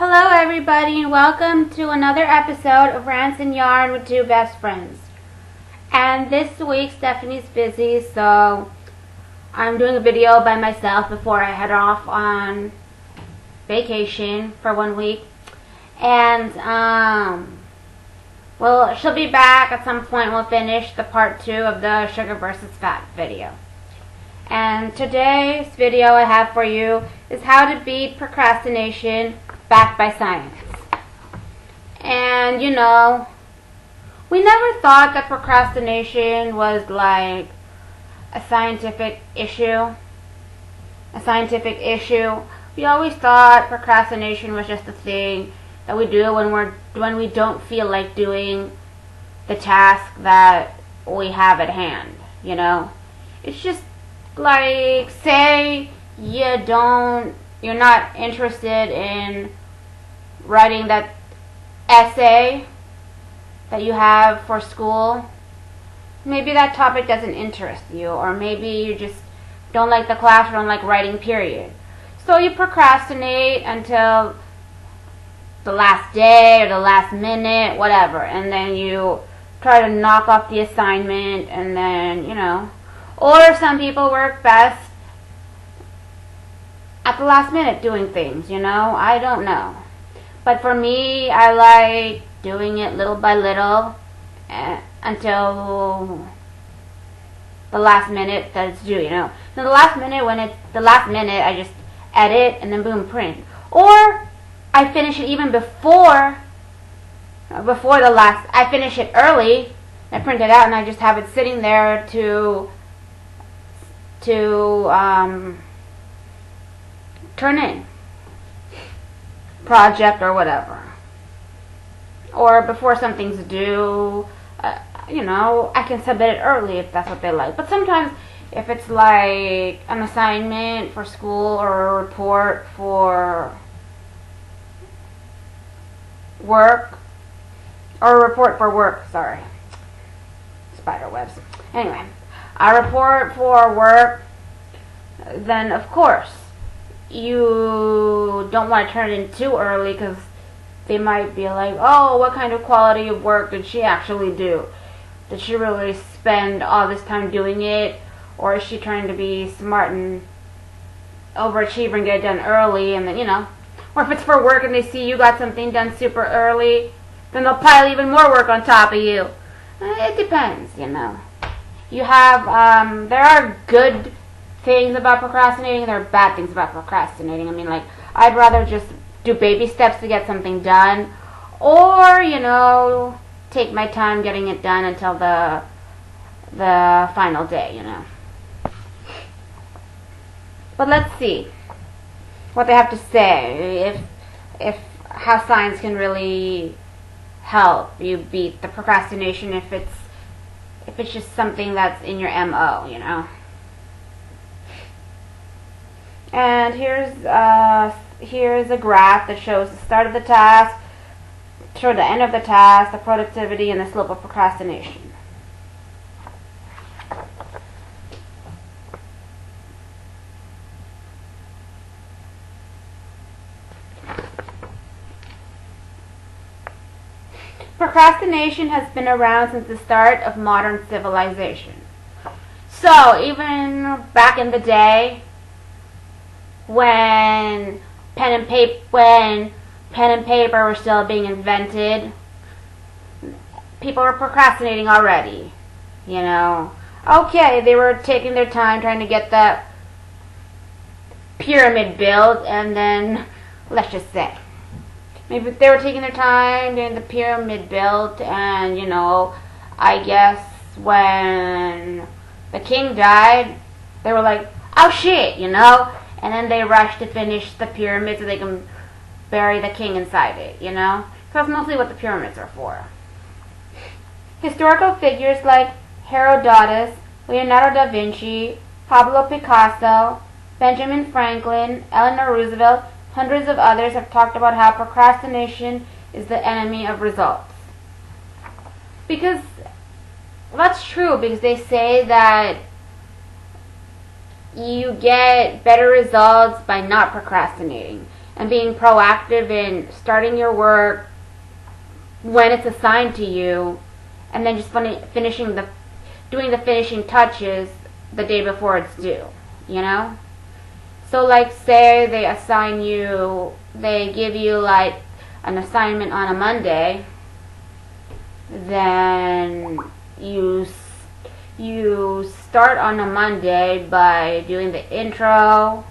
Hello everybody and welcome to another episode of Rants and Yarn with Two Best Friends. And this week Stefanie's busy, so I'm doing a video by myself before I head off on vacation for 1 week. And well, she'll be back at some point. We'll finish the part 2 of the sugar versus fat video. And today's video I have for you is how to beat procrastination backed by science. And you know, we never thought that procrastination was like a scientific issue. We always thought procrastination was just a thing that we do when we don't feel like doing the task that we have at hand, you know. It's just like, say you're not interested in writing that essay that you have for school. Maybe that topic doesn't interest you, or maybe you just don't like the class or don't like writing, period. So you procrastinate until the last day or the last minute, whatever, and then you try to knock off the assignment, and then, you know. Or some people work best at the last minute doing things, you know. I don't know. But for me, I like doing it little by little until the last minute that it's due, you know. So the last minute, when it's the last minute, I just edit and then boom, print. Or I finish it even before the last, I finish it early, I print it out and I just have it sitting there to turn in project or whatever, or before something's due, you know, I can submit it early if that's what they like. But sometimes if it's like an assignment for school or a report for work, sorry, spider webs, anyway, a report for work, then of course you don't want to turn it in too early, because they might be like, oh, what kind of quality of work did she actually do? Did she really spend all this time doing it? Or is she trying to be smart and overachieve and get it done early? And then, you know, or if it's for work and they see you got something done super early, then they'll pile even more work on top of you. It depends, you know. You have, there are good things about procrastinating, there are bad things about procrastinating. I mean, like, I'd rather just do baby steps to get something done, or, you know, take my time getting it done until the final day, you know. But let's see what they have to say, if how science can really help you beat the procrastination, if it's just something that's in your MO, you know. And here's a graph that shows the start of the task, show the end of the task, the productivity, and the slope of procrastination. Procrastination has been around since the start of modern civilization. So even back in the day, when pen and paper were still being invented, people were procrastinating already, you know. Okay, they were taking their time trying to get the pyramid built, and then, let's just say, maybe they were taking their time getting the pyramid built, and, you know, I guess when the king died, they were like, oh shit, you know. And then they rushed to finish the pyramid so they can bury the king inside it, you know? So that's mostly what the pyramids are for. Historical figures like Herodotus, Leonardo da Vinci, Pablo Picasso, Benjamin Franklin, Eleanor Roosevelt, hundreds of others have talked about how procrastination is the enemy of results. Because that's true, because they say that you get better results by not procrastinating. and being proactive in starting your work when it's assigned to you, and then just doing the finishing touches the day before it's due, you know? So like say they give you like an assignment on a Monday, then you start on a Monday by doing the intro.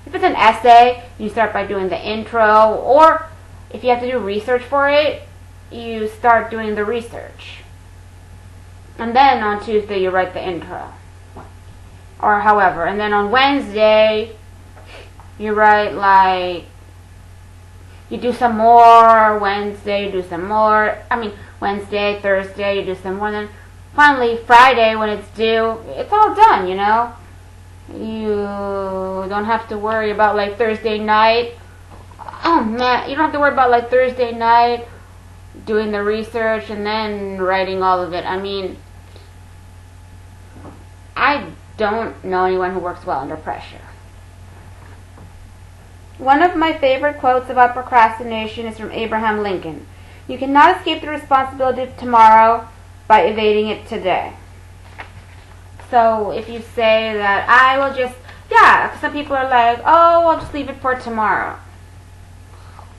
If it's an essay, you start by doing the intro, or if you have to do research for it, you start doing the research. And then on Tuesday you write the intro. Or however, and then on Wednesday you write like, you do some more, Wednesday you do some more, Wednesday, Thursday you do some more, then finally Friday when it's due, it's all done, you know? You don't have to worry about like Thursday night. Oh man, you don't have to worry about like Thursday night doing the research and then writing all of it. I mean, I don't know anyone who works well under pressure. One of my favorite quotes about procrastination is from Abraham Lincoln. You cannot escape the responsibility of tomorrow by evading it today. So if you say that I will just, some people are like, oh, I'll just leave it for tomorrow.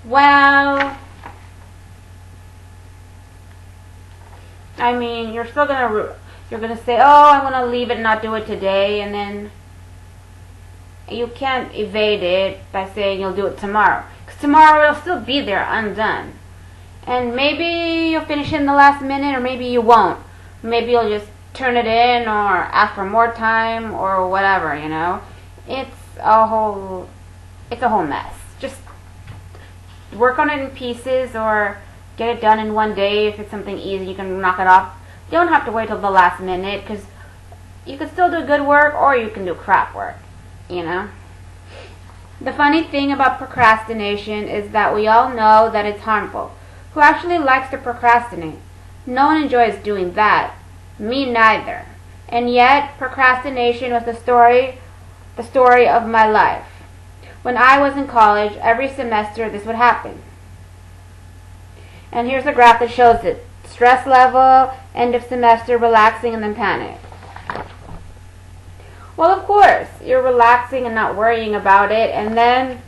Well, I mean, you're gonna say, oh, I want to leave it and not do it today, and then you can't evade it by saying you'll do it tomorrow. Because tomorrow it'll still be there undone. And maybe you'll finish it in the last minute, or maybe you won't. Maybe you'll just turn it in, or ask for more time, or whatever, you know. It's a whole mess. Just work on it in pieces, or get it done in one day. If it's something easy, you can knock it off. You don't have to wait till the last minute, because you can still do good work, or you can do crap work, you know. The funny thing about procrastination is that we all know that it's harmful. Who actually likes to procrastinate? No one enjoys doing that. Me neither. And yet, procrastination was the story of my life. When I was in college, every semester this would happen. And here's a graph that shows it. Stress level, end of semester, relaxing, and then panic. Well, of course, you're relaxing and not worrying about it, and then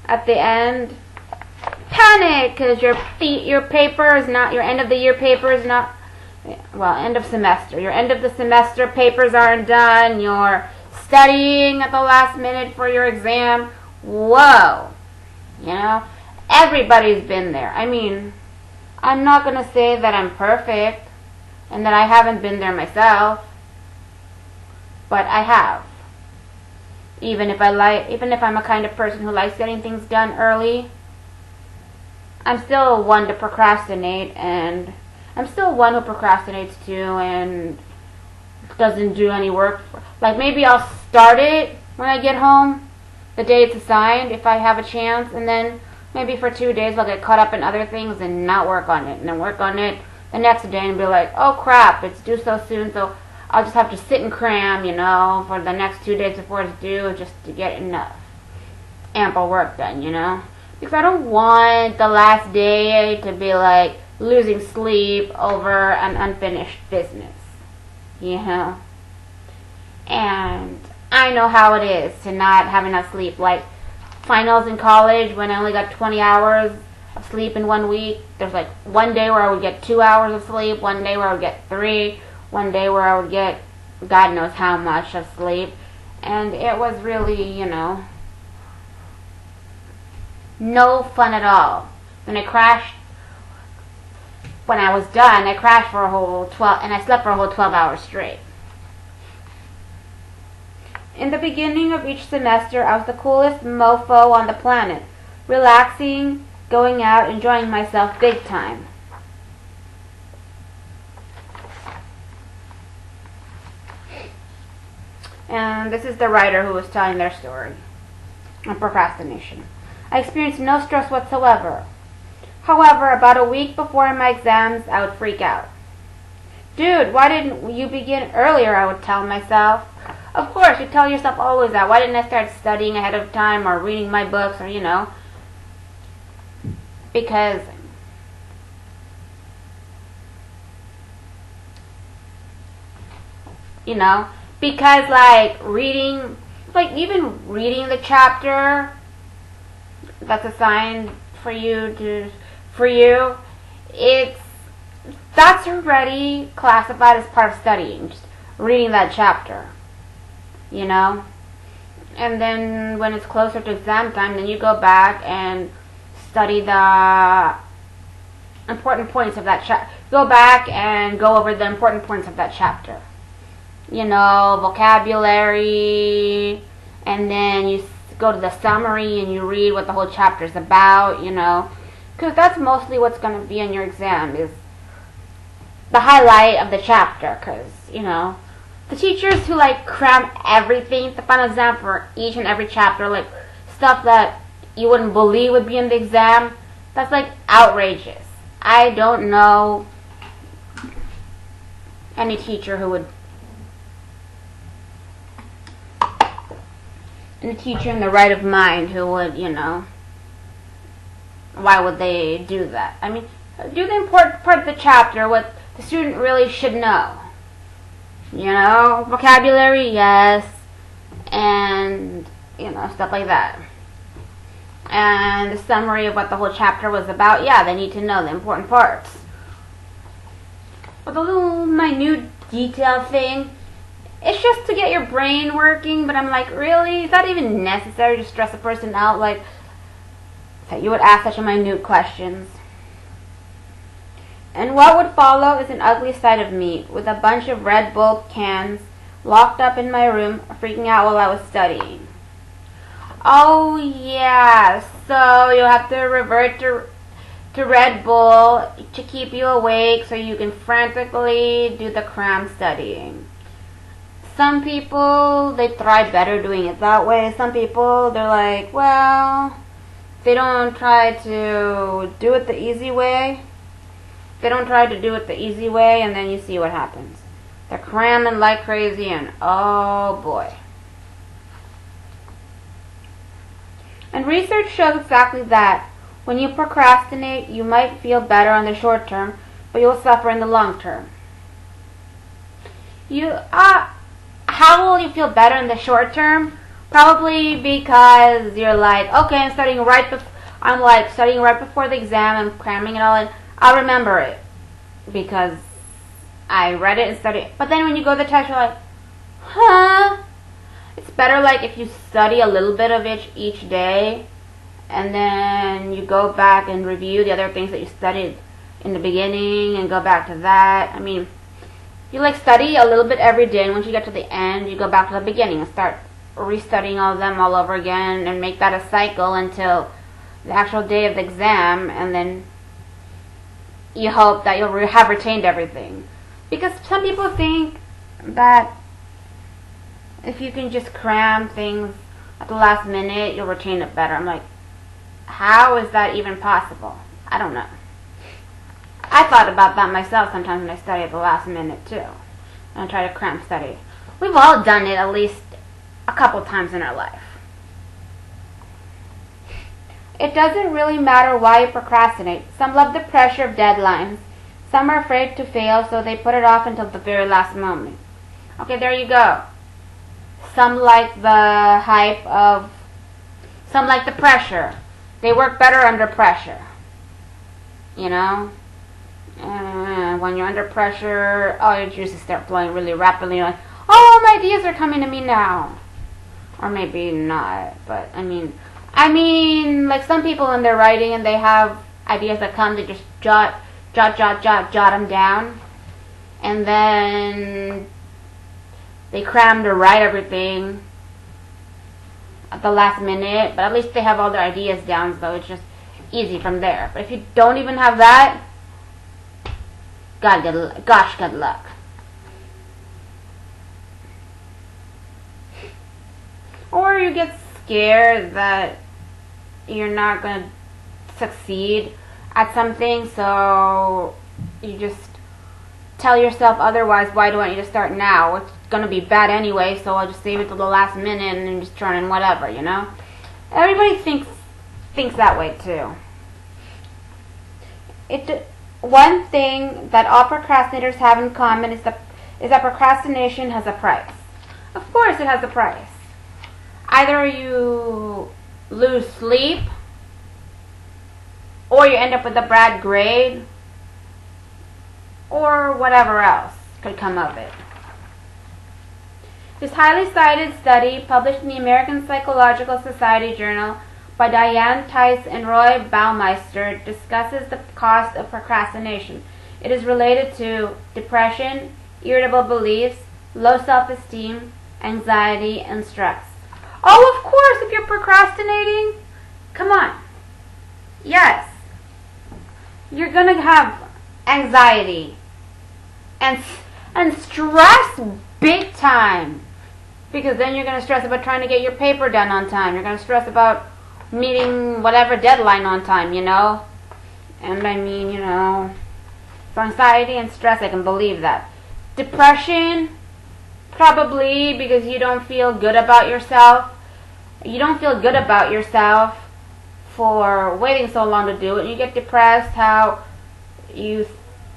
at the end, panic, because your paper is not, your end of the year paper is not, well, end of semester. Your end of the semester papers aren't done. You're studying at the last minute for your exam. Whoa. You know, everybody's been there. I mean, I'm not going to say that I'm perfect and that I haven't been there myself, but I have. Even if I'm a kind of person who likes getting things done early, I'm still one to procrastinate, and I'm still one who procrastinates too and doesn't do any work. Like maybe I'll start it when I get home, the day it's assigned, if I have a chance, and then maybe for 2 days I'll get caught up in other things and not work on it, and then work on it the next day and be like, oh crap, it's due so soon, so I'll just have to sit and cram, you know, for the next 2 days before it's due just to get enough ample work done, you know. Because I don't want the last day to be like losing sleep over an unfinished business, you know. And I know how it is to not have enough sleep. Like finals in college, when I only got 20 hours of sleep in 1 week, there's like one day where I would get 2 hours of sleep, one day where I would get 3, one day where I would get God knows how much of sleep. And it was really, you know, no fun at all. When I crashed, when I was done, I crashed for a whole 12, and I slept for a whole 12 hours straight. In the beginning of each semester, I was the coolest mofo on the planet, relaxing, going out, enjoying myself big time. And this is the writer who was telling their story on procrastination. I experienced no stress whatsoever. However, about a week before my exams, I would freak out. Dude, why didn't you begin earlier, I would tell myself. Of course, you tell yourself always that. Why didn't I start studying ahead of time or reading my books or, you know, because because like reading, like even reading the chapter that's assigned for you, that's already classified as part of studying, just reading that chapter, and then when it's closer to exam time, then you go back and study the important points of that chapter. Go back and go over the important points of that chapter. Vocabulary, and then you go to the summary and you read what the whole chapter is about, because that's mostly what's going to be in your exam, is the highlight of the chapter, because, the teachers who, like, cram everything, the final exam for each and every chapter, like, stuff that you wouldn't believe would be in the exam, that's, like, outrageous. I don't know any teacher who would, any teacher in the right of mind who would, why would they do that? I mean, do the important part of the chapter, what the student really should know. Vocabulary, yes, and, stuff like that. And the summary of what the whole chapter was about, yeah, they need to know the important parts. But the little minute detail thing, it's just to get your brain working, but I'm like, really? Is that even necessary to stress a person out, like, that you would ask such minute questions? And what would follow is an ugly sight of me, with a bunch of Red Bull cans locked up in my room, freaking out while I was studying. Oh, yeah, so you'll have to revert to Red Bull to keep you awake so you can frantically do the cram studying. Some people, they thrive better doing it that way. Some people, they're like, well, they don't try to do it the easy way. They don't try to do it the easy way, and then you see what happens. They're cramming like crazy, and oh boy. And research shows exactly that. When you procrastinate, you might feel better on the short term, but you'll suffer in the long term. How will you feel better in the short term? Probably because you're like, okay, I'm studying right before the exam, I'm cramming it all in. I'll remember it because I read it and studied it. But then when you go to the test, you're like, it's better like if you study a little bit of it each day, and then you go back and review the other things that you studied in the beginning and go back to that. I mean, you like study a little bit every day, and once you get to the end, you go back to the beginning and start restudying all of them all over again, and make that a cycle until the actual day of the exam, and then you hope that you'll have retained everything. Because some people think that if you can just cram things at the last minute, you'll retain it better. I'm like, how is that even possible? I don't know. I thought about that myself sometimes when I study at the last minute too. And I try to cram study. We've all done it at least a couple times in our life. It doesn't really matter why you procrastinate. Some love the pressure of deadlines. Some are afraid to fail, so they put it off until the very last moment. Okay, there you go. Some like the hype of... Some like the pressure. They work better under pressure. And when you're under pressure, all your juices start flowing really rapidly. You're like, oh, my ideas are coming to me now. Or maybe not, but I mean, like some people when they're writing and they have ideas that come, they just jot them down, and then they cram to write everything at the last minute. But at least they have all their ideas down, so it's just easy from there. But if you don't even have that, gosh, good luck. Or you get scared that you're not going to succeed at something, so you just tell yourself otherwise, why do I need to start now? It's going to be bad anyway, so I'll just save it till the last minute and then just turn in whatever, Everybody thinks that way too. One thing that all procrastinators have in common is that procrastination has a price. Of course it has a price. Either you lose sleep, or you end up with a bad grade, or whatever else could come of it. This highly cited study, published in the American Psychological Society Journal by Diane Tice and Roy Baumeister, discusses the cost of procrastination. It is related to depression, irritable beliefs, low self-esteem, anxiety, and stress. Oh, of course, if you're procrastinating, come on. Yes. You're going to have anxiety and stress big time. Because then you're going to stress about trying to get your paper done on time. You're going to stress about meeting whatever deadline on time, you know. And I mean, you know, for anxiety and stress, I can believe that. Depression, probably because you don't feel good about yourself. You don't feel good about yourself for waiting so long to do it. You get depressed how you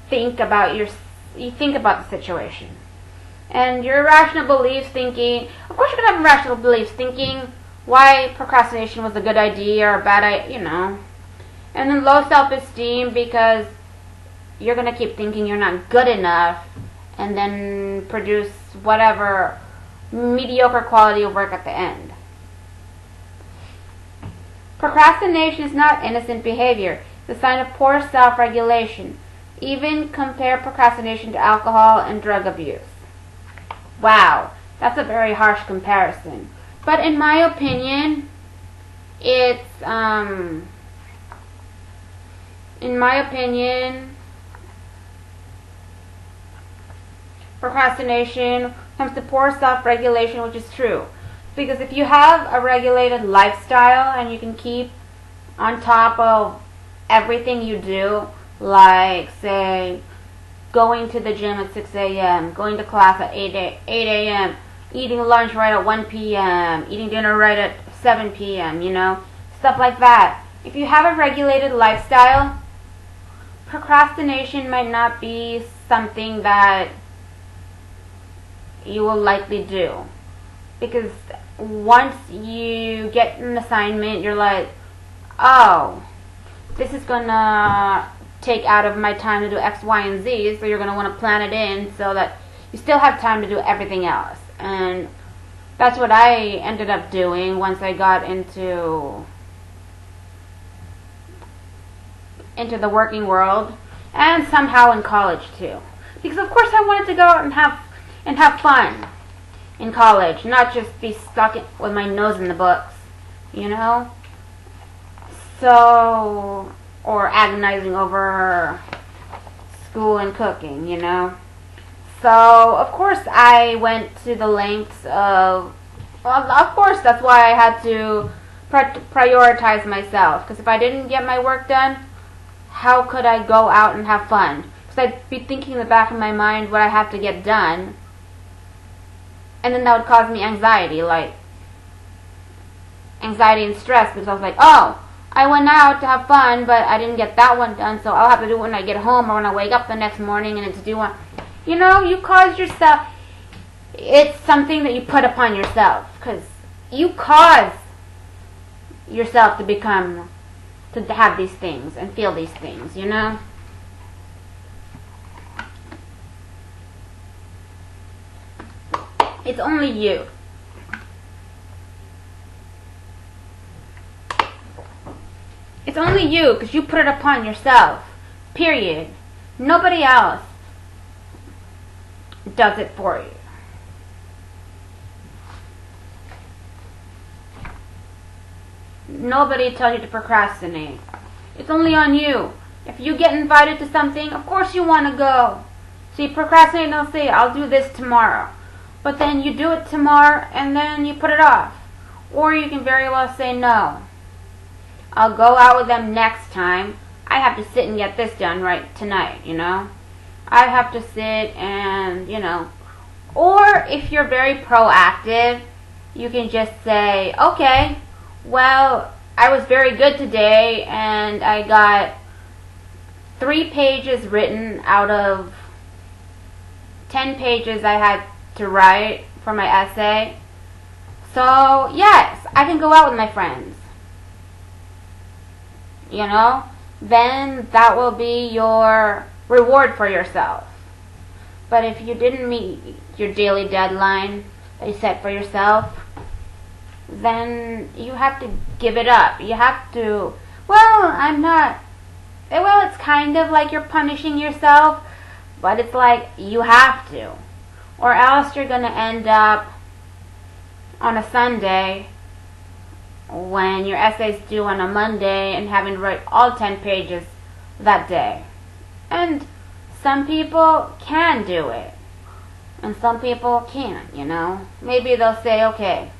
think about the situation. And your irrational beliefs thinking, of course you're going to have irrational beliefs thinking why procrastination was a good idea or a bad idea, you know. And then low self-esteem because you're going to keep thinking you're not good enough and then produce whatever mediocre quality of work at the end. Procrastination is not innocent behavior. It's a sign of poor self-regulation. Even compare procrastination to alcohol and drug abuse. Wow, that's a very harsh comparison. But in my opinion, procrastination comes to poor self-regulation, which is true. Because if you have a regulated lifestyle and you can keep on top of everything you do, like, say, going to the gym at 6 a.m., going to class at 8 a.m., eating lunch right at 1 p.m., eating dinner right at 7 p.m., you know, stuff like that. If you have a regulated lifestyle, procrastination might not be something that you will likely do. Because once you get an assignment, you're like, oh, this is going to take out of my time to do X, Y, and Z, so you're going to want to plan it in so that you still have time to do everything else. And that's what I ended up doing once I got into the working world, and somehow in college too. Because of course I wanted to go out and have fun in college, not just be stuck with my nose in the books, you know? So, or agonizing over school and cooking, you know? So, of course I went to the lengths of, well, of course that's why I had to prioritize myself. Because if I didn't get my work done, how could I go out and have fun? Because I'd be thinking in the back of my mind what I have to get done. And then that would cause me anxiety, like anxiety and stress, because I was like, oh, I went out to have fun, but I didn't get that one done, so I'll have to do it when I get home or when I wake up the next morning, and it's due one. You know, you cause yourself, it's something that you put upon yourself, because you cause yourself to have these things and feel these things, you know? It's only you. It's only you, because you put it upon yourself. Period. Nobody else does it for you. Nobody tells you to procrastinate. It's only on you. If you get invited to something, of course you want to go. So you procrastinate and they'll say, I'll do this tomorrow. But then you do it tomorrow and then you put it off. Or you can very well say no. I'll go out with them next time. I have to sit and get this done right tonight, you know. I have to sit and, you know. Or if you're very proactive, you can just say, okay, well, I was very good today and I got 3 pages written out of 10 pages I had to write for my essay. So, yes, I can go out with my friends. You know? Then that will be your reward for yourself. But if you didn't meet your daily deadline that you set for yourself, then you have to give it up. You have to, it's kind of like you're punishing yourself, but it's like you have to. Or else you're going to end up on a Sunday when your essay's due on a Monday and having to write all 10 pages that day. And some people can do it, and some people can't, you know. Maybe they'll say, okay,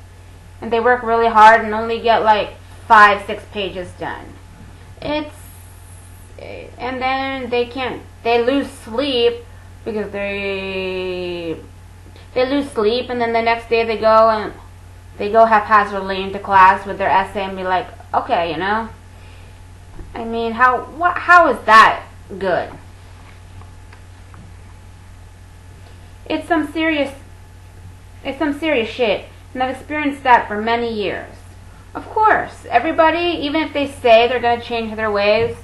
and they work really hard and only get like 5-6 pages done. And then they lose sleep because they lose sleep, and then the next day they go haphazardly into class with their essay and be like, okay, you know. I mean, how is that good? It's some serious shit, and I've experienced that for many years. Of course, everybody, even if they say they're going to change their ways,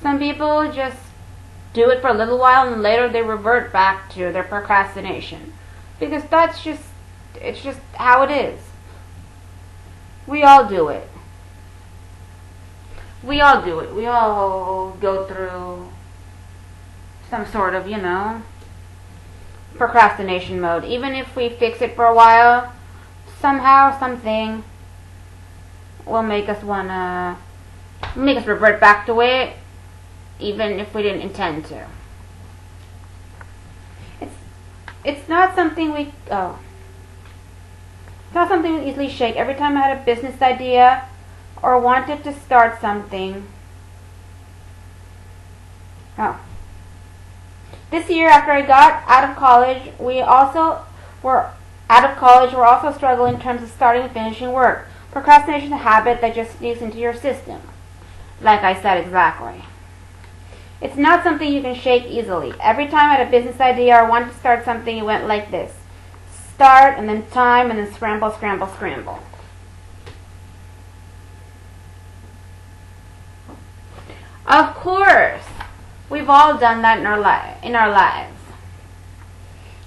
some people just do it for a little while and later they revert back to their procrastination. Because it's just how it is. We all do it. We all go through some sort of, you know, procrastination mode. Even if we fix it for a while, somehow, something will make us revert back to it, even if we didn't intend to. It's not something we easily shake. Every time I had a business idea or wanted to start something. This year, after I got out of college, we're also struggling in terms of starting and finishing work. Procrastination is a habit that just sneaks into your system. Like I said, exactly. It's not something you can shake easily. Every time I had a business idea or wanted to start something, it went like this. Start, and then time, and then scramble, scramble, scramble. Of course, we've all done that in our lives.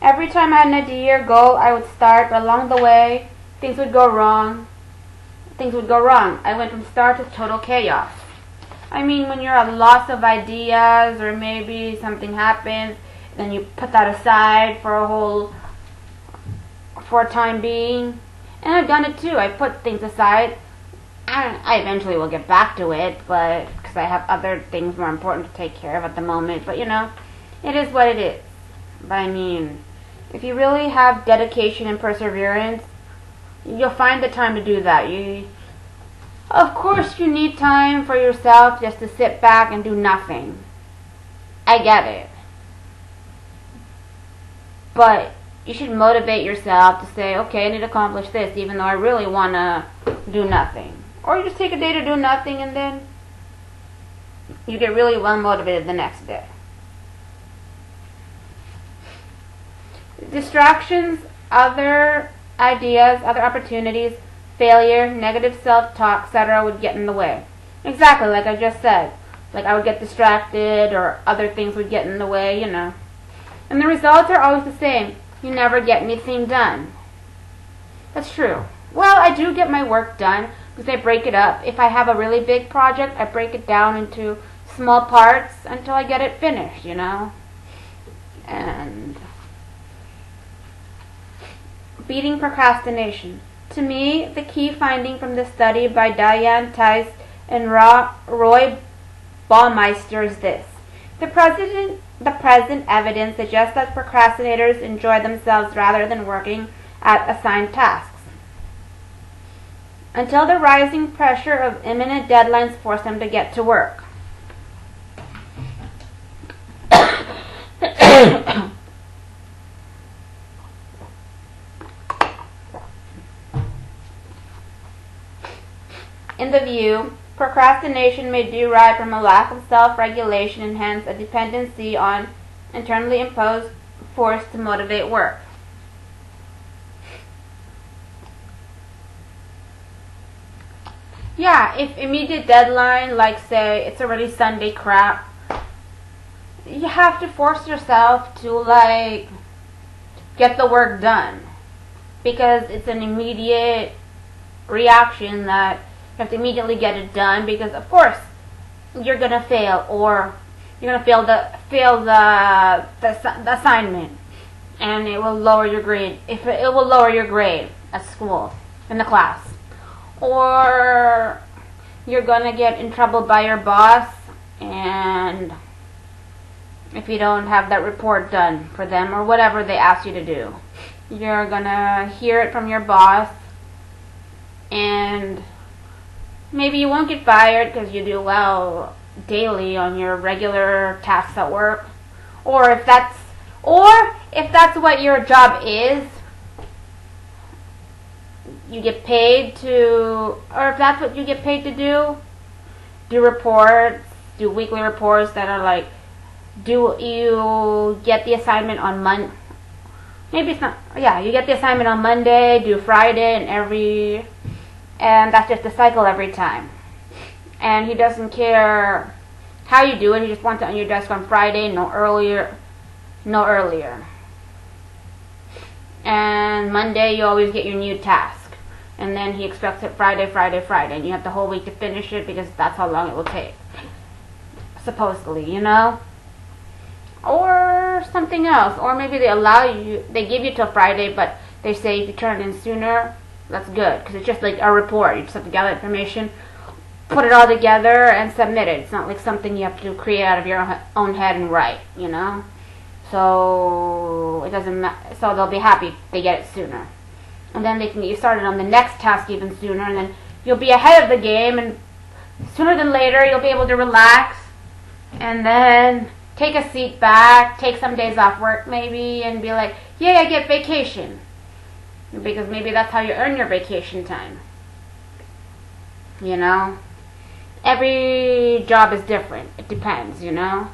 Every time I had an idea or goal, I would start, but along the way, things would go wrong. I went from start to total chaos. I mean, when you're at a loss of ideas, or maybe something happens, then you put that aside for a time being. And I've done it too. I put things aside. I eventually will get back to it, but because I have other things more important to take care of at the moment. But, you know, it is what it is. But I mean, if you really have dedication and perseverance, you'll find the time to do that. Of course, you need time for yourself just to sit back and do nothing. I get it. But you should motivate yourself to say, okay, I need to accomplish this, even though I really want to do nothing. Or you just take a day to do nothing, and then you get really well motivated the next day. Distractions, other ideas, other opportunities, failure, negative self-talk, etc. would get in the way. Exactly, like I just said. Like I would get distracted, or other things would get in the way, you know. And the results are always the same. You never get anything done. That's true. Well, I do get my work done because I break it up. If I have a really big project, I break it down into small parts until I get it finished, you know. And beating procrastination. To me, the key finding from this study by Diane Tice and Roy Baumeister is this. The present evidence suggests that procrastinators enjoy themselves rather than working at assigned tasks, until the rising pressure of imminent deadlines force them to get to work. In the view Procrastination may derive from a lack of self-regulation and hence a dependency on internally imposed force to motivate work. Yeah, if immediate deadline, like say it's already Sunday crap, you have to force yourself to like get the work done, because it's an immediate reaction that you have to immediately get it done, because of course you're gonna fail, or you're gonna fail the assignment, and it will lower your grade. If it will lower your grade at school in the class, or you're gonna get in trouble by your boss, and if you don't have that report done for them or whatever they ask you to do, you're gonna hear it from your boss, and maybe you won't get fired because you do well daily on your regular tasks at work, or if that's what your job is, you get paid to, or if that's what you get paid to do reports, do weekly reports that are like, do you get the assignment on Monday? Maybe it's not. Yeah, you get the assignment on Monday, do Friday, and that's just a cycle every time. And he doesn't care how you do it. He just wants it on your desk on Friday, no earlier. And Monday, you always get your new task. And then he expects it Friday, and you have the whole week to finish it because that's how long it will take, supposedly, you know? Or something else. Or maybe they give you till Friday, but they say if you turn it in sooner, that's good, because it's just like a report. You just have to gather information, put it all together, and submit it. It's not like something you have to create out of your own head and write, you know? So it doesn't matter. So they'll be happy if they get it sooner. And then they can get you started on the next task even sooner, and then you'll be ahead of the game, and sooner than later you'll be able to relax, and then take a seat back, take some days off work maybe, and be like, yay, I get vacation. Because maybe that's how you earn your vacation time. You know? Every job is different. It depends, you know?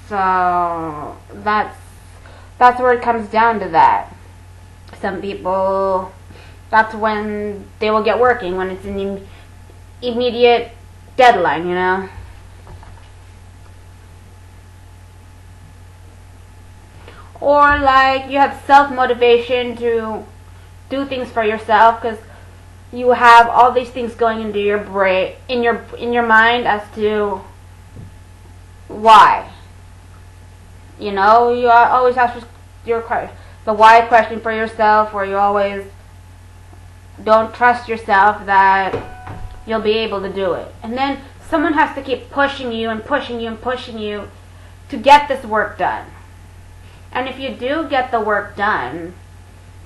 So that's where it comes down to that. Some people, that's when they will get working, when it's an immediate deadline, you know? Or like you have self-motivation to do things for yourself because you have all these things going into your brain, in your mind as to why. You know, you always ask the why question for yourself, or you always don't trust yourself that you'll be able to do it. And then someone has to keep pushing you and pushing you and pushing you to get this work done. And if you do get the work done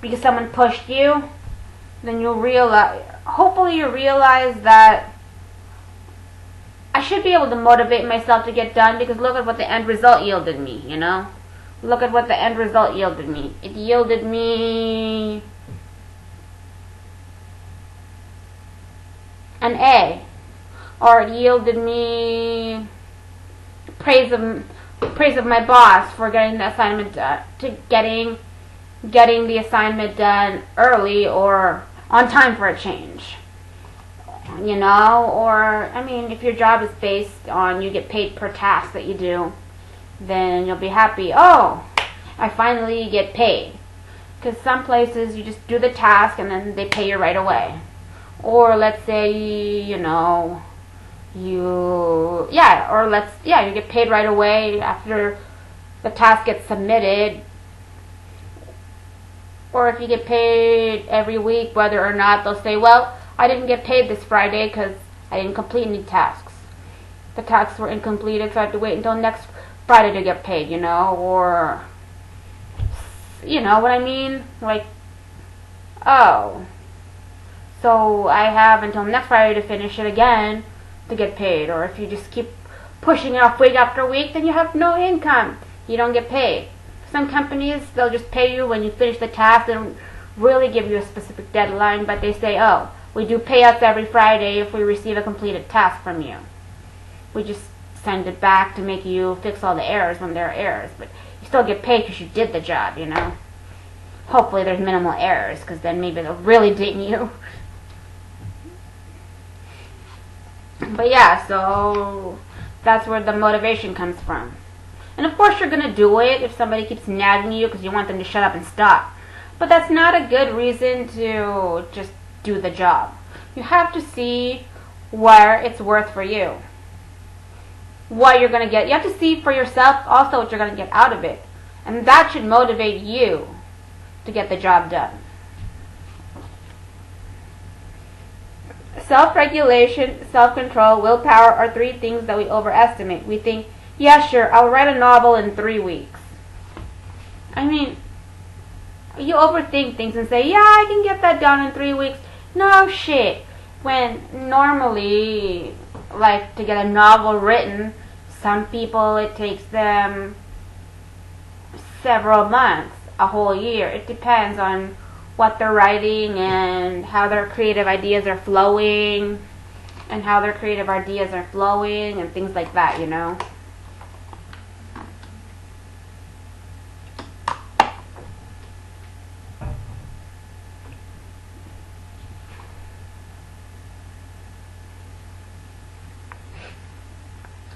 because someone pushed you, then you'll realize, hopefully you realize that I should be able to motivate myself to get done, because look at what the end result yielded me, you know? Look at what the end result yielded me. It yielded me an A, or it yielded me praise of my boss for getting the assignment done, getting the assignment done early or on time for a change. You know, or I mean, if your job is based on you get paid per task that you do, then you'll be happy. Oh, I finally get paid. Because some places you just do the task and then they pay you right away. Or let's say, you know, you get paid right away after the task gets submitted. Or if you get paid every week, whether or not they'll say, well, I didn't get paid this Friday because I didn't complete any tasks. The tasks were incompleted, so I have to wait until next Friday to get paid, you know, or, you know what I mean? Like, oh, so I have until next Friday to finish it again to get paid. Or if you just keep pushing it off week after week, then you have no income. You don't get paid. Some companies, they'll just pay you when you finish the task. They don't really give you a specific deadline, but they say, oh, We do payouts every Friday if we receive a completed task from you. We just send it back to make you fix all the errors when there are errors, but you still get paid because you did the job, you know. Hopefully there's minimal errors, because then maybe they'll really ding you. But yeah, so that's where the motivation comes from. And of course you're going to do it if somebody keeps nagging you because you want them to shut up and stop. But that's not a good reason to just do the job. You have to see where it's worth for you. What you're going to get. You have to see for yourself also what you're going to get out of it. And that should motivate you to get the job done. Self-regulation, self-control, willpower are three things that we overestimate. We think, yeah, sure, I'll write a novel in 3 weeks. I mean, you overthink things and say, yeah, I can get that done in 3 weeks. No shit. When normally, like, to get a novel written, some people, it takes them several months, a whole year. It depends on what they're writing and how their creative ideas are flowing and things like that, you know.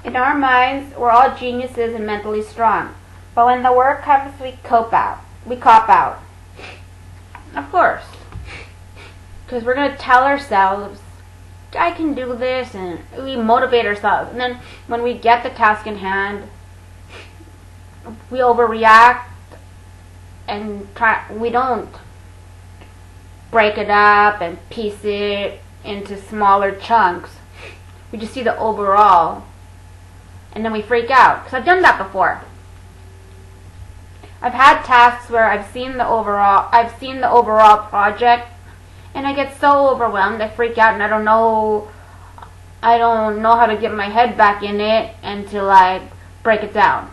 In our minds, we're all geniuses and mentally strong. But when the work comes, we cop out. Of course. Because we're going to tell ourselves, I can do this, and we motivate ourselves. And then when we get the task in hand, we overreact and we don't break it up and piece it into smaller chunks. We just see the overall. And then we freak out. Because I've done that before. I've had tasks where I've seen the overall project, and I get so overwhelmed, I freak out, and I don't know how to get my head back in it until I break it down.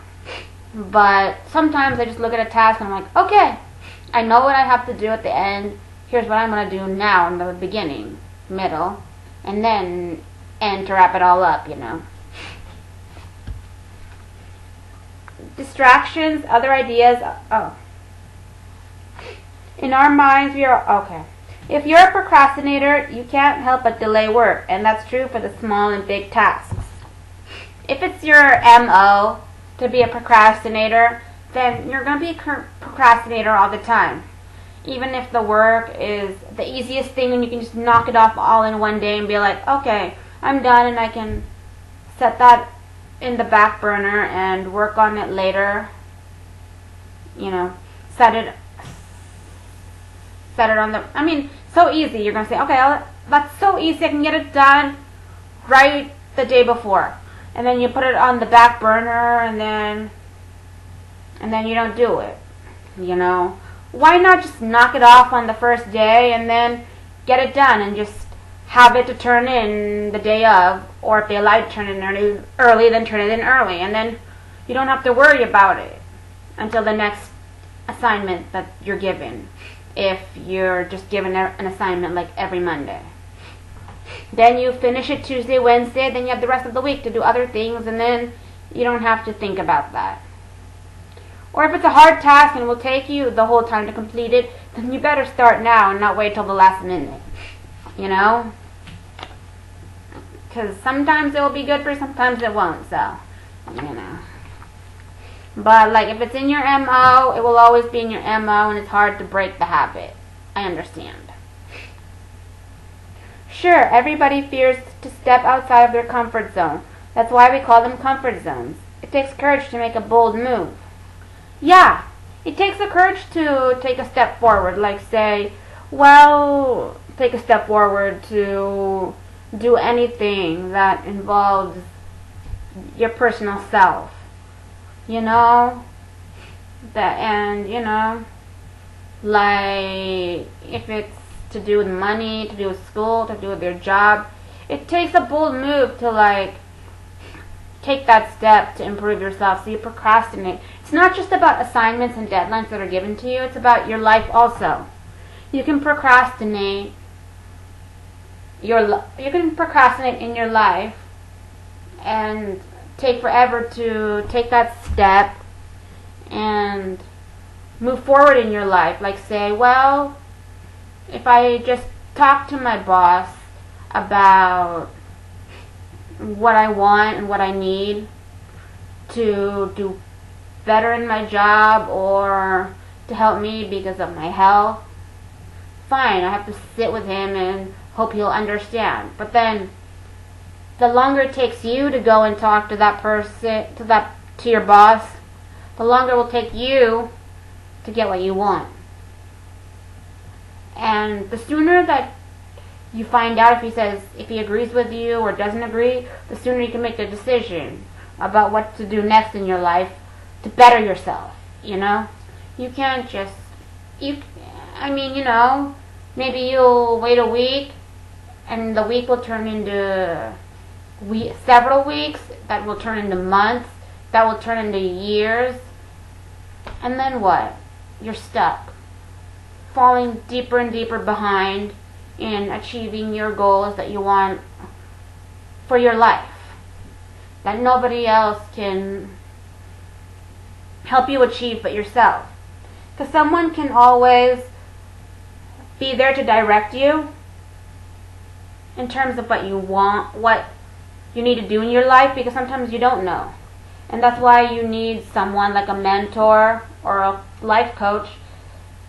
But sometimes I just look at a task and I'm like, okay, I know what I have to do at the end. Here's what I'm going to do now in the beginning, middle, and then end to wrap it all up, you know. Distractions, other ideas. In our minds, if you're a procrastinator, you can't help but delay work, and that's true for the small and big tasks. If it's your MO to be a procrastinator, then you're going to be a procrastinator all the time. Even if the work is the easiest thing and you can just knock it off all in one day and be like, okay, I'm done, and I can set that in the back burner and work on it later, you know, set it on the, I mean, so easy. You're going to say, okay, that's so easy, I can get it done right the day before. And then you put it on the back burner, and then you don't do it, you know. Why not just knock it off on the first day and then get it done and just have it to turn in the day of, or if they allow you to turn it in early, then turn it in early, and then you don't have to worry about it until the next assignment that you're given, if you're just given an assignment like every Monday. Then you finish it Tuesday, Wednesday, then you have the rest of the week to do other things, and then you don't have to think about that. Or if it's a hard task and will take you the whole time to complete it, then you better start now and not wait till the last minute, you know? Because sometimes it will be good for you, sometimes it won't, so, you know. But, like, if it's in your MO, it will always be in your MO, and it's hard to break the habit. I understand. Sure, everybody fears to step outside of their comfort zone. That's why we call them comfort zones. It takes courage to make a bold move. Yeah, it takes the courage to take a step forward, like say, well, take a step forward to do anything that involves your personal self, you know, you know, like, if it's to do with money, to do with school, to do with your job, it takes a bold move to, like, take that step to improve yourself, so you procrastinate. It's not just about assignments and deadlines that are given to you, it's about your life also. You can procrastinate you can procrastinate in your life and take forever to take that step and move forward in your life. Like say, well, if I just talk to my boss about what I want and what I need to do better in my job or to help me because of my health, fine, I have to sit with him and hope he'll understand. But then the longer it takes you to go and talk to that person, to your boss, the longer it will take you to get what you want. And the sooner that you find out if he agrees with you or doesn't agree, the sooner you can make the decision about what to do next in your life to better yourself, you know? You can't just, maybe you'll wait a week and the week will turn into several weeks, that will turn into months, that will turn into years, and then what? You're stuck, falling deeper and deeper behind in achieving your goals that you want for your life, that nobody else can help you achieve but yourself. Because someone can always be there to direct you in terms of what you want, what you need to do in your life, because sometimes you don't know. And that's why you need someone like a mentor or a life coach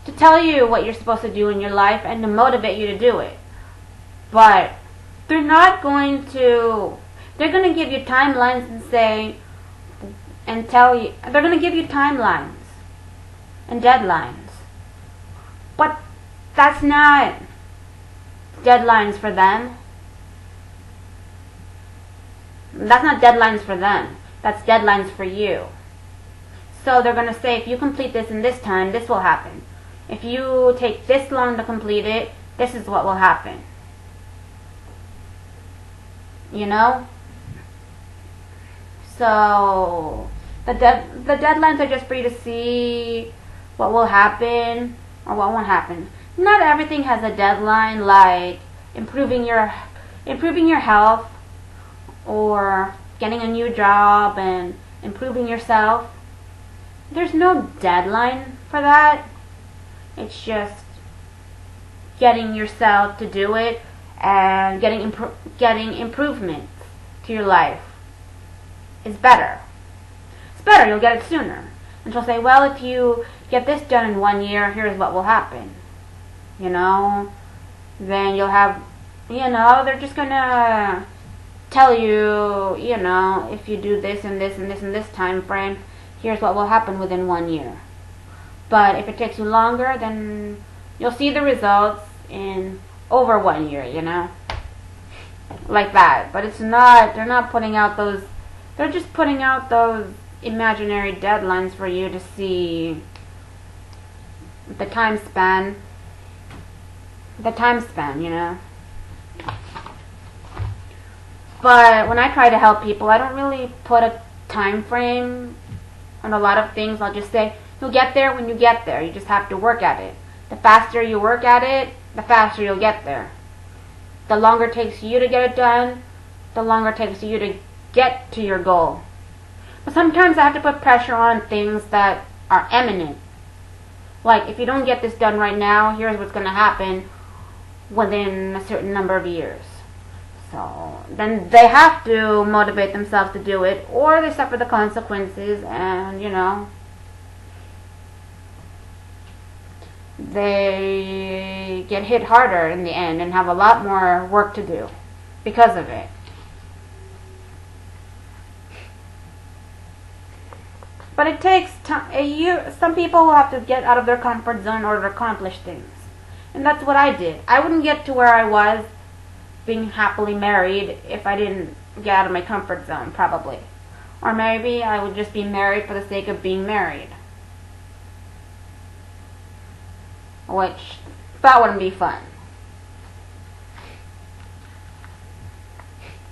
to tell you what you're supposed to do in your life and to motivate you to do it. But they're going to give you timelines they're going to give you timelines and deadlines. But that's not deadlines for them. That's not deadlines for them. That's deadlines for you. So they're going to say, if you complete this in this time, this will happen. If you take this long to complete it, this is what will happen. You know? So the deadlines are just for you to see what will happen or what won't happen. Not everything has a deadline, like improving your health or getting a new job and improving yourself. There's no deadline for that. It's just getting yourself to do it and getting improvements to your life is better. It's better, you'll get it sooner. And she'll say, well, if you get this done in 1 year, here's what will happen. You know, then you'll have, they're just gonna tell you, if you do this and this and this and this time frame, here's what will happen within 1 year. But if it takes you longer, then you'll see the results in over 1 year, like that. But they're not putting out those, they're just putting out those imaginary deadlines for you to see the time span, But when I try to help people, I don't really put a time frame on a lot of things. I'll just say, you'll get there when you get there. You just have to work at it. The faster you work at it, the faster you'll get there. The longer it takes you to get it done, the longer it takes you to get to your goal. But sometimes I have to put pressure on things that are imminent. Like, if you don't get this done right now, here's what's going to happen within a certain number of years. So then they have to motivate themselves to do it, or they suffer the consequences, and they get hit harder in the end and have a lot more work to do because of it. But it takes time. Some people will have to get out of their comfort zone in order to accomplish things. And that's what I did. I wouldn't get to where I was being happily married if I didn't get out of my comfort zone, probably. Or maybe I would just be married for the sake of being married. Which, that wouldn't be fun.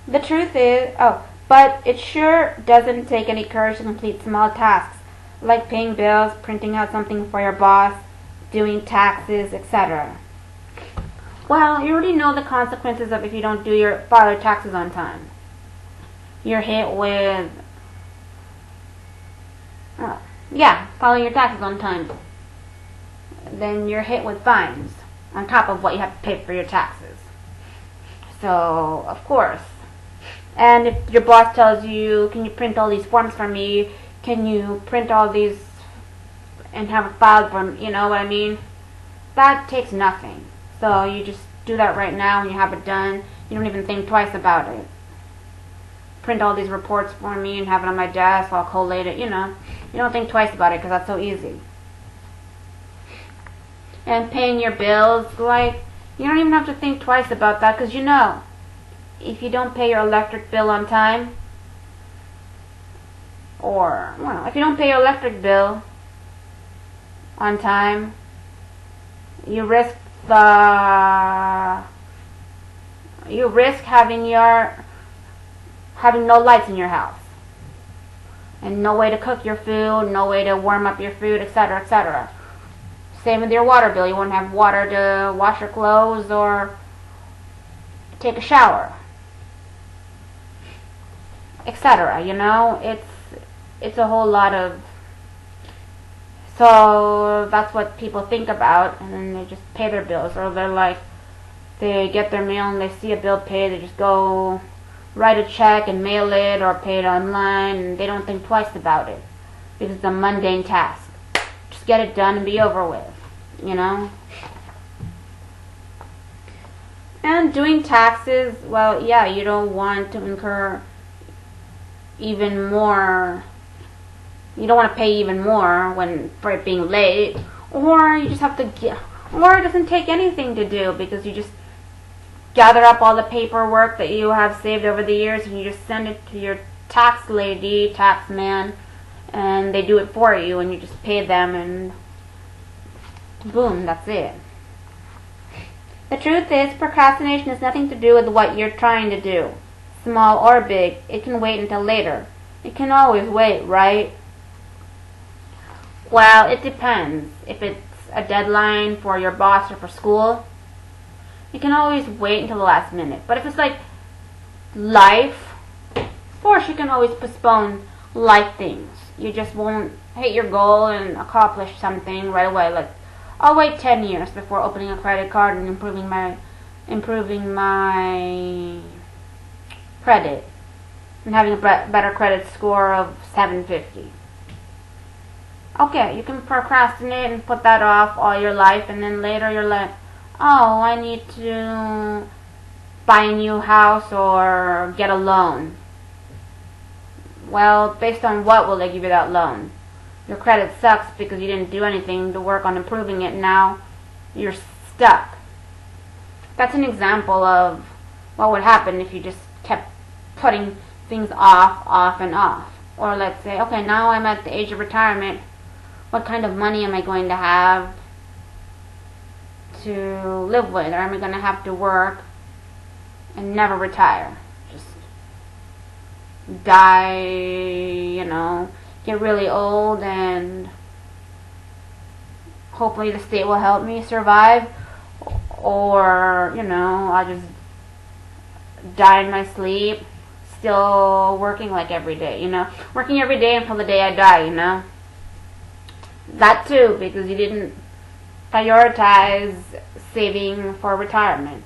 The truth is, but it sure doesn't take any courage to complete small tasks, like paying bills, printing out something for your boss, doing taxes, etc. Well, you already know the consequences of if you don't file your taxes on time. You're hit with, filing your taxes on time. Then you're hit with fines on top of what you have to pay for your taxes. So, of course. And if your boss tells you, can you print all these forms for me? Can you print all these and have it filed for me? You know what I mean? That takes nothing. So you just do that right now and you have it done. You don't even think twice about it. Print all these reports for me and have it on my desk. I'll collate it, you know. You don't think twice about it because that's so easy. And paying your bills, like, you don't even have to think twice about that because you know, if you don't pay your electric bill on time, or, well, if you don't pay your electric bill on time, you risk having no lights in your house and no way to cook your food, no way to warm up your food, etc., etc. Same with your water bill. You won't have water to wash your clothes or take a shower, etc. You know, it's a whole lot of. So that's what people think about, and then they just pay their bills, or they're like, they get their mail and they see a bill paid, they just go write a check and mail it or pay it online, and they don't think twice about it because it's a mundane task. Just get it done and be over with, you know. And doing taxes, well, yeah, you don't want to incur even more. You don't want to pay even more for it being late, or you just have to or it doesn't take anything to do because you just gather up all the paperwork that you have saved over the years and you just send it to your tax lady, tax man, and they do it for you and you just pay them and boom, that's it. The truth is, procrastination has nothing to do with what you're trying to do, small or big. It can wait until later. It can always wait, right? Well, it depends. If it's a deadline for your boss or for school, you can always wait until the last minute. But if it's like life, of course you can always postpone life things. You just won't hit your goal and accomplish something right away. Like, I'll wait 10 years before opening a credit card and improving my credit and having a better credit score of 750. Okay, you can procrastinate and put that off all your life, and then later you're like, oh, I need to buy a new house or get a loan. Well, based on what will they give you that loan? Your credit sucks because you didn't do anything to work on improving it. Now you're stuck. That's an example of what would happen if you just kept putting things off, and off. Or let's say, okay, now I'm at the age of retirement. What kind of money am I going to have to live with? Or am I going to have to work and never retire? Just die, you know, get really old, and hopefully the state will help me survive. Or, you know, I'll just die in my sleep, still working like every day, you know. Working every day until the day I die, you know. That too, because you didn't prioritize saving for retirement.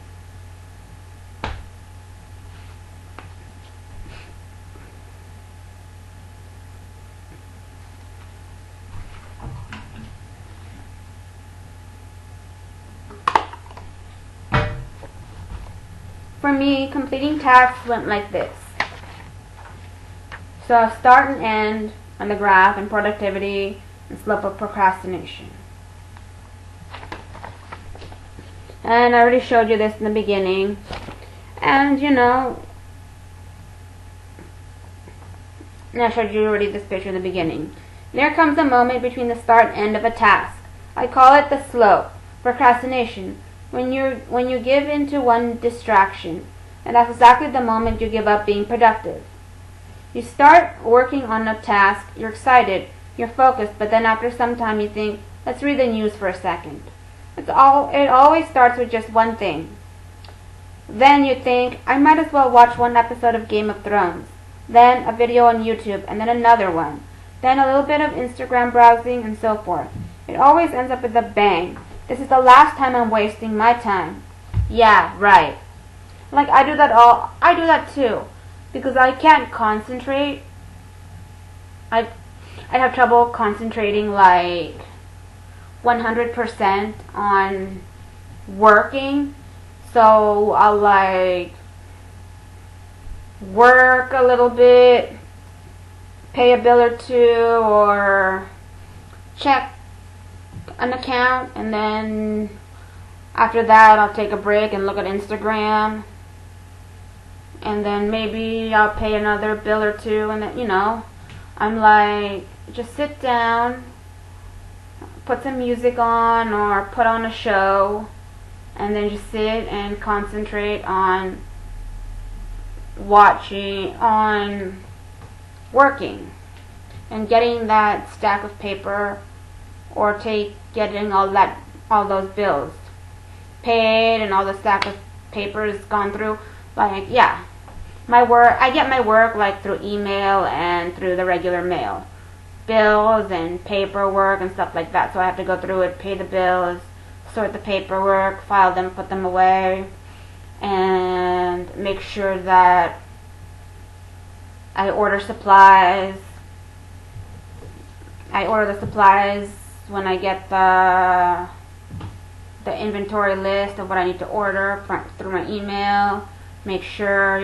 For me, completing tasks went like this. So start and end on the graph and productivity and slope of procrastination. And I already showed you this in the beginning. And you know, I showed you already this picture in the beginning. There comes a moment between the start and end of a task. I call it the slope, procrastination. When you give in to one distraction, and that's exactly the moment you give up being productive. You start working on a task, you're excited, you're focused, but then after some time you think, let's read the news for a second. It always starts with just one thing. Then you think, I might as well watch one episode of Game of Thrones. Then a video on YouTube, and then another one. Then a little bit of Instagram browsing, and so forth. It always ends up with a bang. This is the last time I'm wasting my time. Yeah, right. Like, I do that too. Because I can't concentrate. I'd have trouble concentrating like 100% on working. So I'll like work a little bit, pay a bill or two, or check an account, and then after that I'll take a break and look at Instagram, and then maybe I'll pay another bill or two, and then, I'm like, just sit down, put some music on, or put on a show, and then just sit and concentrate on working and getting that stack of paper, or getting all those bills paid and all the stack of papers gone through. Like, yeah, I get my work like through email and through the regular mail, bills and paperwork and stuff like that. So I have to go through it, pay the bills, sort the paperwork, file them, put them away, and make sure that I order supplies. I order the supplies when I get the inventory list of what I need to order through my email. Make sure,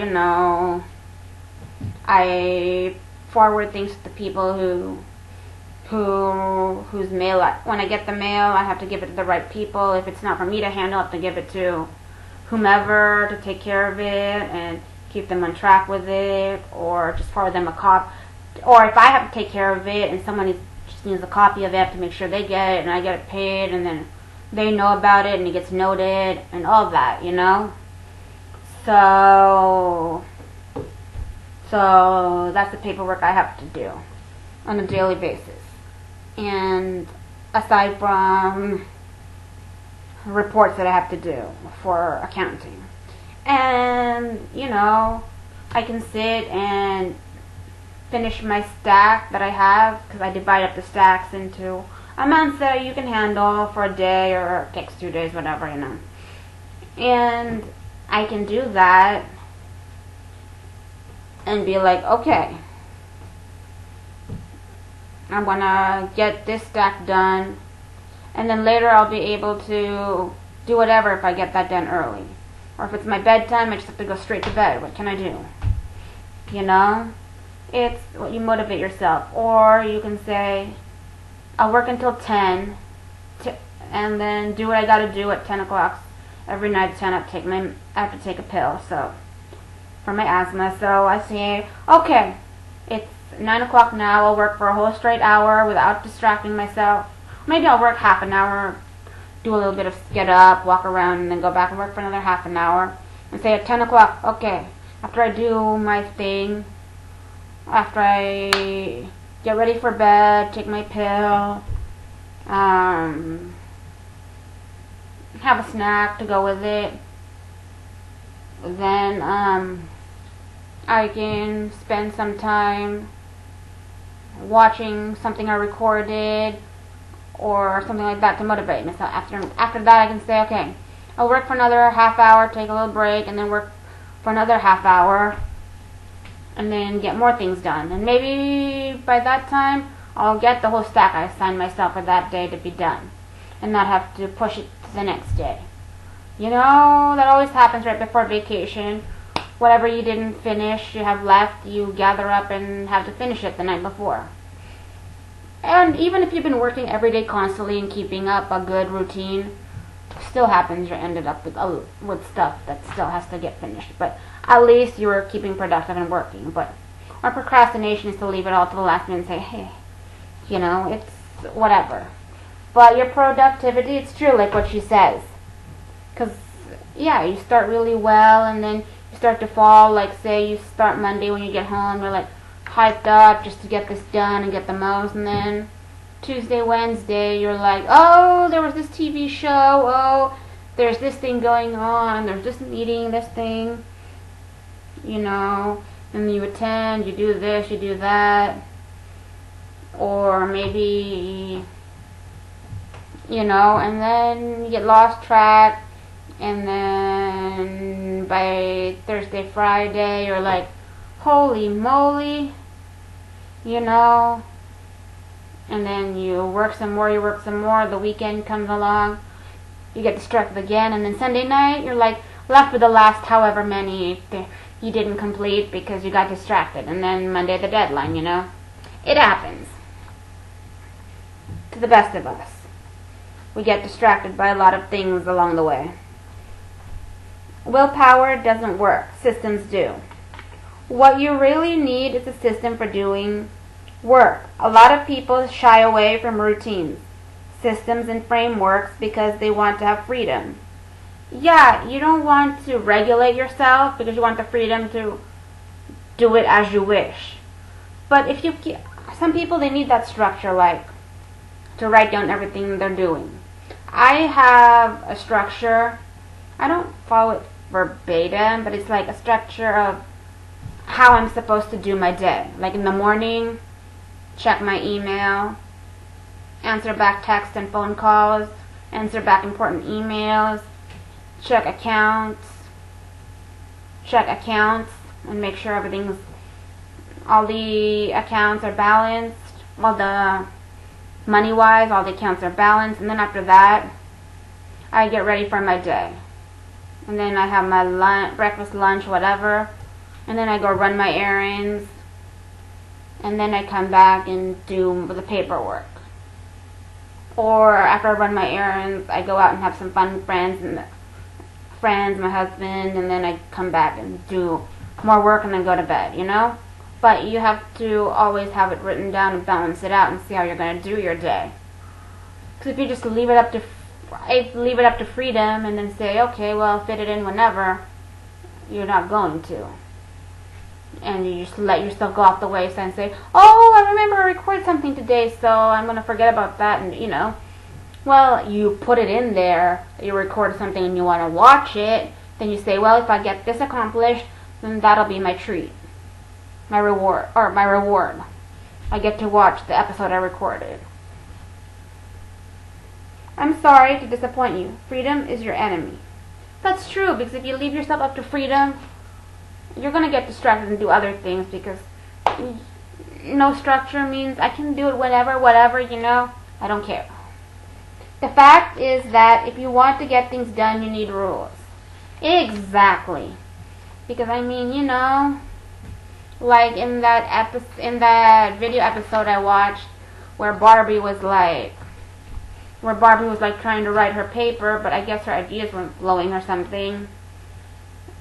I forward things to the people whose mail, when I get the mail, I have to give it to the right people. If it's not for me to handle, I have to give it to whomever to take care of it and keep them on track with it, or just forward them a copy. Or if I have to take care of it and someone just needs a copy of it, I have to make sure they get it and I get it paid, and then they know about it and it gets noted and all of that, So that's the paperwork I have to do on a daily basis. And aside from reports that I have to do for accounting. And, I can sit and finish my stack that I have, because I divide up the stacks into amounts that you can handle for a day, or it takes 2 days, whatever, And I can do that and be like, okay, I want to get this stack done, and then later I'll be able to do whatever if I get that done early. Or if it's my bedtime, I just have to go straight to bed. What can I do? It's what you motivate yourself. Or you can say, I'll work until 10, and then do what I got to do at 10 o'clock every night. 10, I have to take a pill, so for my asthma. So I say, okay, it's 9 o'clock now. I'll work for a whole straight hour without distracting myself. Maybe I'll work half an hour, do a little bit of get up, walk around, and then go back and work for another half an hour. And say at 10 o'clock, okay, after I do my thing, after I get ready for bed, take my pill, have a snack to go with it, then I can spend some time watching something I recorded or something like that to motivate myself. After that, I can say, okay, I'll work for another half hour, take a little break, and then work for another half hour, and then get more things done. And maybe by that time, I'll get the whole stack I assigned myself for that day to be done, and not have to push it to the next day. That always happens right before vacation. Whatever you didn't finish, you have left, you gather up and have to finish it the night before. And even if you've been working every day constantly and keeping up a good routine, still happens you're ended up with stuff that still has to get finished. But at least you were keeping productive and working. But our procrastination is to leave it all to the last minute and say, hey, it's whatever. But your productivity, it's true, like what she says. Because, yeah, you start really well, and then you start to fall. Like, say you start Monday when you get home, you're like hyped up just to get this done and get the most, and then Tuesday, Wednesday, you're like, oh, there was this TV show, oh, there's this thing going on, there's this meeting, this thing, you know, and you attend, you do this, you do that, or maybe, you know, and then you get lost track, and then by Thursday, Friday, you're like, holy moly, you know, and then you work some more, the weekend comes along, you get distracted again, and then Sunday night, you're like left with the last however many you didn't complete because you got distracted, and then Monday the deadline, you know. It happens to the best of us. We get distracted by a lot of things along the way. Willpower doesn't work, systems do. What you really need is a system for doing work. A lot of people shy away from routines, systems, and frameworks because they want to have freedom. Yeah, you don't want to regulate yourself because you want the freedom to do it as you wish. But if you, some people, they need that structure, like to write down everything they're doing. I have a structure. I don't follow it verbatim, but it's like a structure of how I'm supposed to do my day. Like in the morning, check my email, answer back text and phone calls, answer back important emails, check accounts, and make sure all the accounts are balanced, all the money-wise, all the accounts are balanced, and then after that, I get ready for my day. And then I have my breakfast, lunch, whatever, and then I go run my errands, and then I come back and do the paperwork. Or after I run my errands, I go out and have some fun with friends, my husband, and then I come back and do more work and then go to bed, you know? But you have to always have it written down and balance it out and see how you're going to do your day. Because if you just leave it up to freedom and then say, okay, well, fit it in whenever, you're not going to. And you just let yourself go off the wayside and say, oh, I remember I recorded something today, so I'm going to forget about that, and, you know. Well, you put it in there, you record something and you want to watch it, then you say, well, if I get this accomplished, then that'll be my treat. My reward. I get to watch the episode I recorded. I'm sorry to disappoint you. Freedom is your enemy. That's true, because if you leave yourself up to freedom, you're going to get distracted and do other things, because no structure means I can do it whenever, whatever, you know. I don't care. The fact is that if you want to get things done, you need rules. Exactly. Because, I mean, you know, like in that video episode I watched where Barbie was like trying to write her paper, but I guess her ideas weren't flowing or something.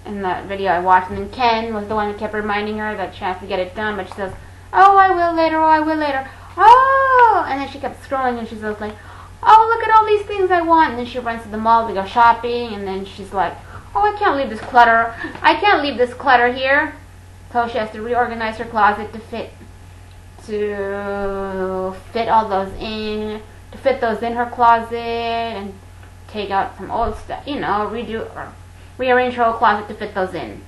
In that video I watched, and then Ken was the one who kept reminding her that she has to get it done, but she says, oh, I will later, oh, and then she kept scrolling, and she's like, oh, look at all these things I want, and then she runs to the mall to go shopping, and then she's like, oh, I can't leave this clutter here, so she has to reorganize her closet to fit all those in, to fit those in her closet, and take out some old stuff, you know, rearrange her whole closet to fit those in.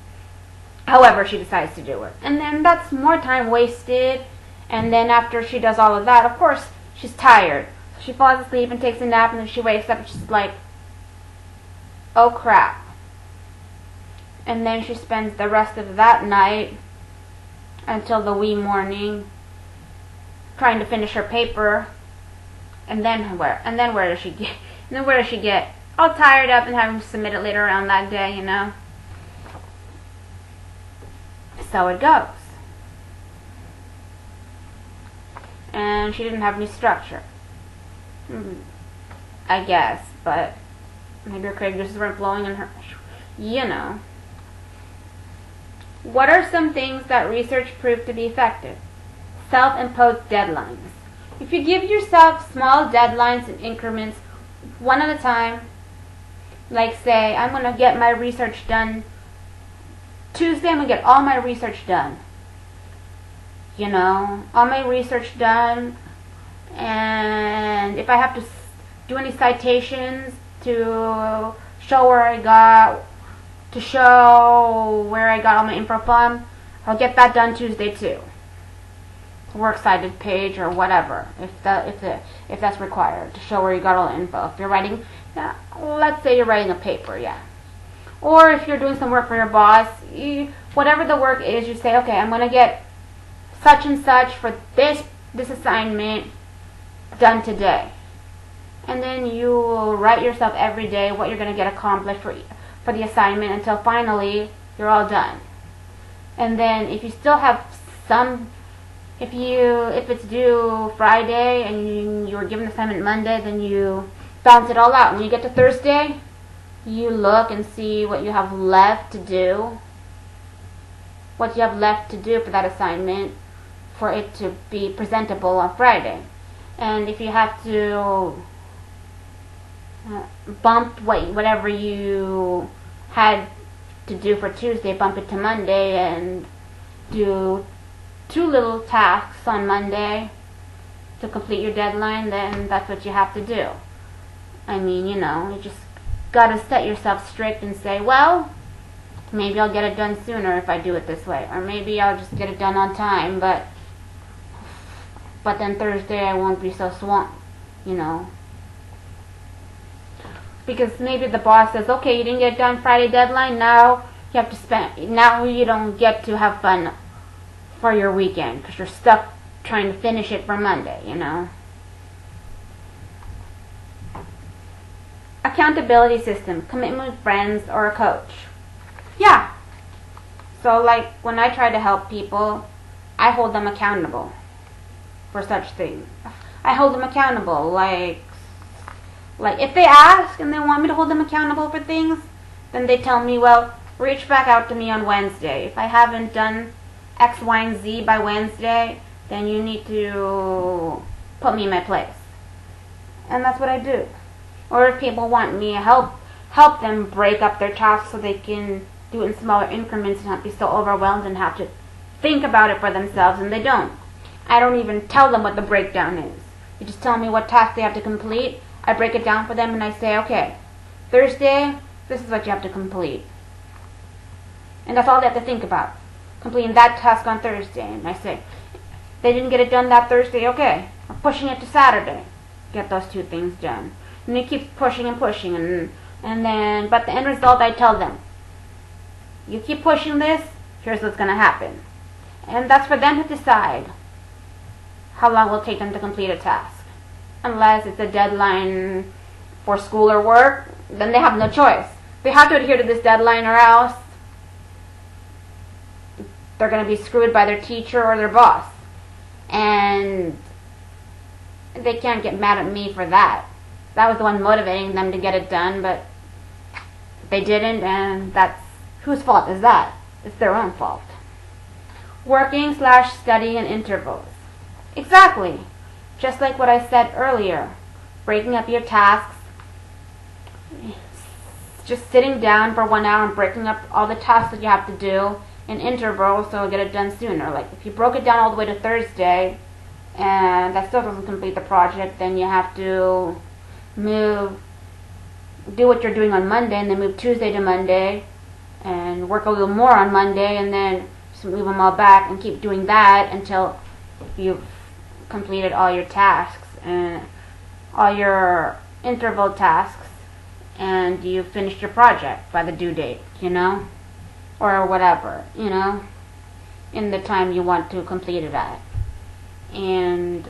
However she decides to do it. And then that's more time wasted. And then after she does all of that, of course, she's tired. So she falls asleep and takes a nap, and then she wakes up and she's like, oh crap. And then she spends the rest of that night until the wee morning trying to finish her paper. And then where does she get? All tired up and having to submit it later on that day, you know. So it goes. And she didn't have any structure. I guess, but maybe her creative juices weren't flowing in her, you know. What are some things that research proved to be effective? Self-imposed deadlines. If you give yourself small deadlines in increments, one at a time, like say, I'm going to get my research done Tuesday, I'm going to get all my research done. You know, all my research done, And if I have to do any citations to show where I got all my info from, I'll get that done Tuesday too. Works cited page or whatever, if that's required to show where you got all the info. If you're writing, let's say you're writing a paper, or if you're doing some work for your boss, whatever the work is, you say, okay, I'm going to get such and such for this assignment done today. And then you write yourself every day what you're going to get accomplished for the assignment until finally you're all done. And then if you still have if it's due Friday and you were given the assignment Monday, then you balance it all out. When you get to Thursday, you look and see what you have left to do. What you have left to do for that assignment for it to be presentable on Friday. And if you have to bump whatever you had to do for Tuesday, bump it to Monday and do 2 little tasks on Monday to complete your deadline, then that's what you have to do. I mean, you just gotta set yourself strict and say, well, maybe I'll get it done sooner if I do it this way, or maybe I'll just get it done on time, but then Thursday I won't be so swamped, because maybe the boss says, okay, you didn't get it done Friday deadline, now you don't get to have fun for your weekend because you're stuck trying to finish it for Monday, Accountability system, commitment with friends or a coach. Yeah. So like when I try to help people, I hold them accountable for such things. I hold them accountable. Like if they ask and they want me to hold them accountable for things, then they tell me, well, reach back out to me on Wednesday. If I haven't done X, Y, and Z by Wednesday, then you need to put me in my place. And that's what I do. Or if people want me to help them break up their tasks so they can do it in smaller increments and not be so overwhelmed and have to think about it for themselves, and they don't. I don't even tell them what the breakdown is. You just tell me what task they have to complete. I break it down for them and I say, okay, Thursday, this is what you have to complete. And that's all they have to think about. Completing that task on Thursday. And I say, they didn't get it done that Thursday, okay, I'm pushing it to Saturday. Get those 2 things done. And it keeps pushing and pushing, and then, but the end result, I tell them, you keep pushing this, here's what's going to happen. And that's for them to decide how long it will take them to complete a task. Unless it's a deadline for school or work, then they have no choice. They have to adhere to this deadline or else they're going to be screwed by their teacher or their boss. And they can't get mad at me for that. That was the one motivating them to get it done, but they didn't, and that's, whose fault is that? It's their own fault. Working/studying in intervals. Exactly. Just like what I said earlier. Breaking up your tasks. Just sitting down for 1 hour and breaking up all the tasks that you have to do in intervals so you'll get it done sooner. Like if you broke it down all the way to Thursday and that still doesn't complete the project, then you have to do what you're doing on Monday and then move Tuesday to Monday and work a little more on Monday and then just move them all back and keep doing that until you've completed all your tasks and all your interval tasks and you finished your project by the due date, or whatever, in the time you want to complete it at. And,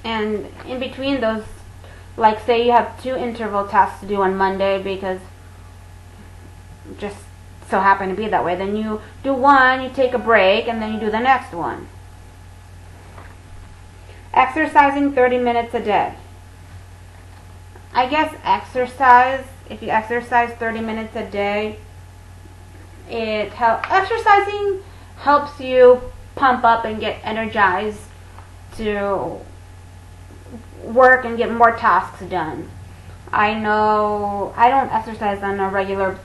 and in between those, like say you have 2 interval tasks to do on Monday because just so happen to be that way, then you do one, you take a break, and then you do the next one. Exercising 30 minutes a day. I guess if you exercise 30 minutes a day, exercising helps you pump up and get energized to work and get more tasks done. I know I don't exercise on a regular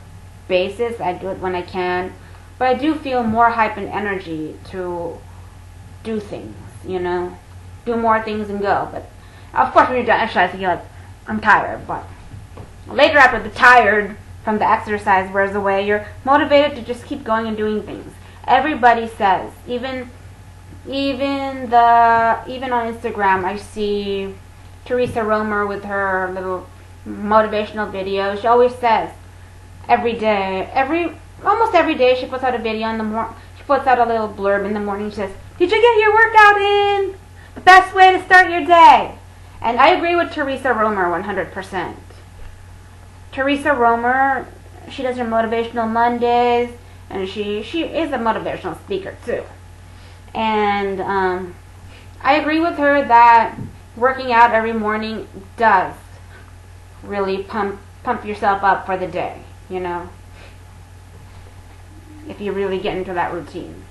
basis. I do it when I can, but I do feel more hype and energy to do things, you know, do more things and go. But of course, when you're done exercising, you're like, I'm tired. But later, after the tired from the exercise wears away, you're motivated to just keep going and doing things. Everybody says, even on Instagram, I see Teresa Romer with her little motivational videos. She always says almost every day she puts out a video in the morning. She puts out a little blurb in the morning. She says, "Did you get your workout in? The best way to start your day." And I agree with Teresa Romer 100%. Teresa Romer, she does her motivational Mondays, and she is a motivational speaker too. And I agree with her that working out every morning does really pump yourself up for the day, you know, if you really get into that routine.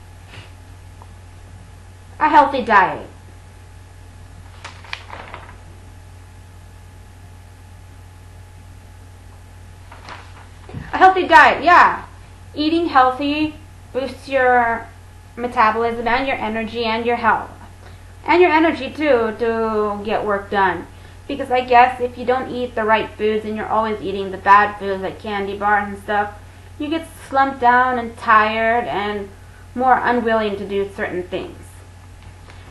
A healthy diet. A healthy diet, yeah. Eating healthy boosts your metabolism and your energy and your health. And your energy too, to get work done. Because I guess if you don't eat the right foods and you're always eating the bad foods like candy bars and stuff, you get slumped down and tired and more unwilling to do certain things.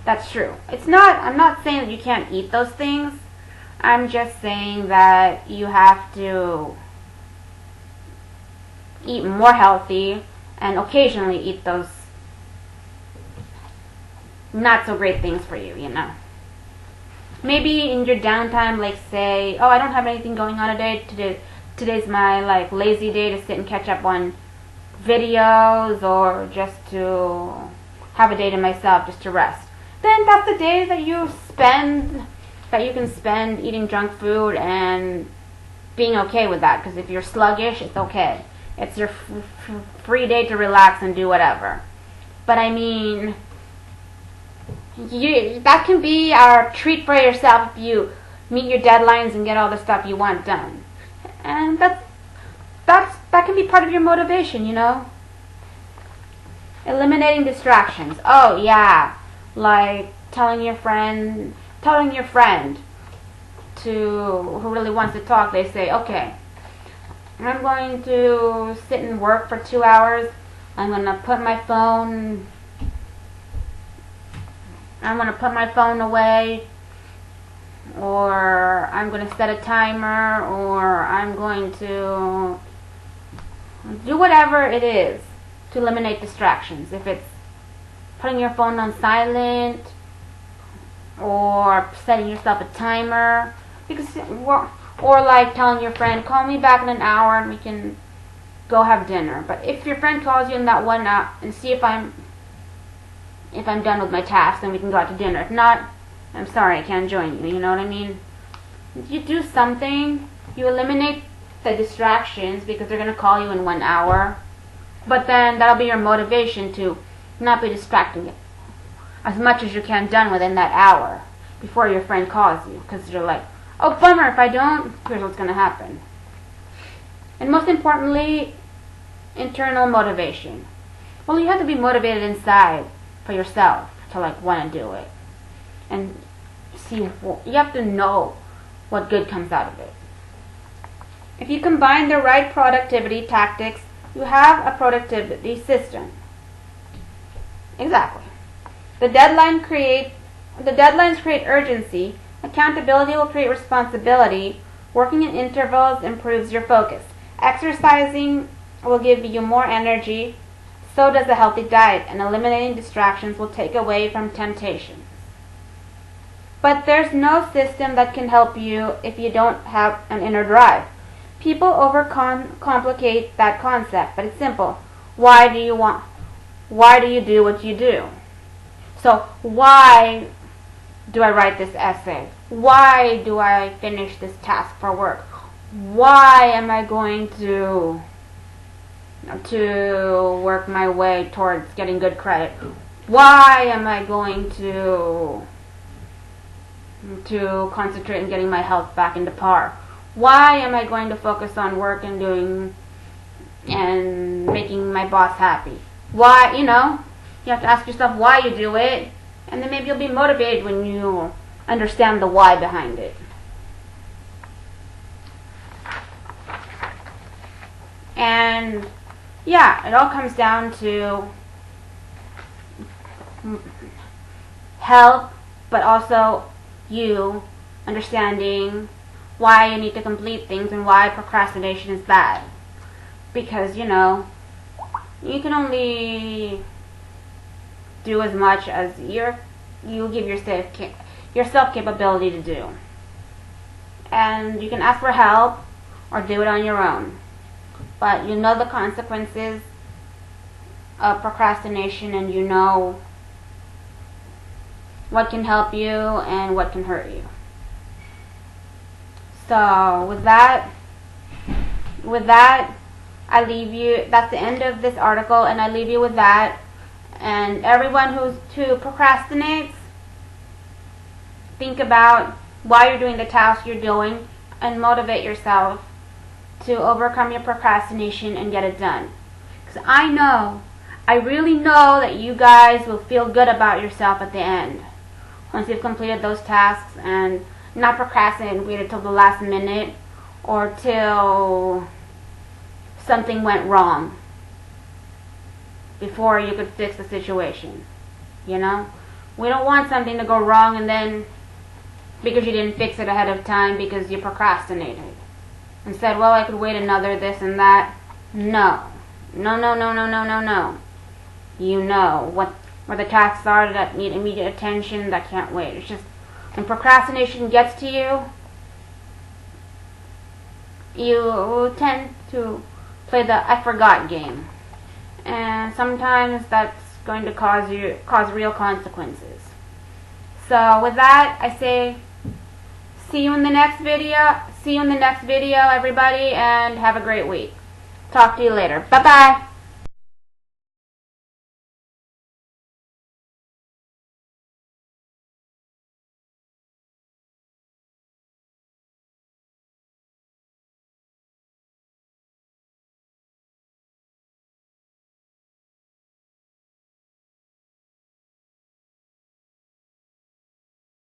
That's true. I'm not saying that you can't eat those things. I'm just saying that you have to eat more healthy and occasionally eat those not so great things for you, you know. Maybe in your downtime, like say, oh, I don't have anything going on today. Today's my like lazy day to sit and catch up on videos or just to have a day to myself, just to rest. Then that's the day that you can spend eating junk food and being okay with that. Because if you're sluggish, it's okay. It's your free day to relax and do whatever. But I mean, that can be our treat for yourself if you meet your deadlines and get all the stuff you want done. And that can be part of your motivation, you know. Eliminating distractions. Oh yeah, like telling your friend who really wants to talk. They say, okay, I'm going to sit and work for 2 hours. I'm going to put my phone away, or I'm going to set a timer, or I'm going to do whatever it is to eliminate distractions. If it's putting your phone on silent or setting yourself a timer, or like telling your friend, call me back in an hour and we can go have dinner. But if your friend calls you in that 1 hour and see if I'm done with my task, then we can go out to dinner. If not, I'm sorry, I can't join you. You know what I mean? If you do something, you eliminate the distractions because they're going to call you in 1 hour. But then that'll be your motivation to not be distracting as much as you can done within that hour before your friend calls you. Because you're like, oh, bummer, if I don't, here's what's going to happen. And most importantly, internal motivation. Well, you have to be motivated inside for yourself to like want to do it. And you have to know what good comes out of it. If you combine the right productivity tactics, you have a productivity system. Exactly. The deadlines create urgency. Accountability will create responsibility. Working in intervals improves your focus. Exercising will give you more energy. So does a healthy diet, and eliminating distractions will take away from temptations. But there's no system that can help you if you don't have an inner drive. People overcomplicate that concept, but it's simple. Why do you do what you do? So why do I write this essay? Why do I finish this task for work? Why am I going to work my way towards getting good credit? Why am I going to concentrate on getting my health back into par? Why am I going to focus on work and and making my boss happy. Why, you have to ask yourself why you do it, and then maybe you'll be motivated when you understand the why behind it. And yeah, it all comes down to help, but also you understanding why you need to complete things and why procrastination is bad. Because, you can only do as much as you give yourself capability to do. And you can ask for help or do it on your own. But you know the consequences of procrastination, and you know what can help you and what can hurt you. So with that, I leave you. That's the end of this article, and I leave you with that. And everyone who procrastinates, think about why you're doing the task you're doing, and motivate yourself to overcome your procrastination and get it done. Because I really know that you guys will feel good about yourself at the end once you've completed those tasks and not procrastinate and waited till the last minute or till something went wrong before you could fix the situation. We don't want something to go wrong and then because you didn't fix it ahead of time because you procrastinated and said, well, I could wait another this and that. No. You know where the tasks are that need immediate attention, that can't wait. It's just when procrastination gets to you, you tend to play the I forgot game. And sometimes that's going to cause real consequences. So with that, I say see you in the next video, everybody, and have a great week. Talk to you later. Bye-bye.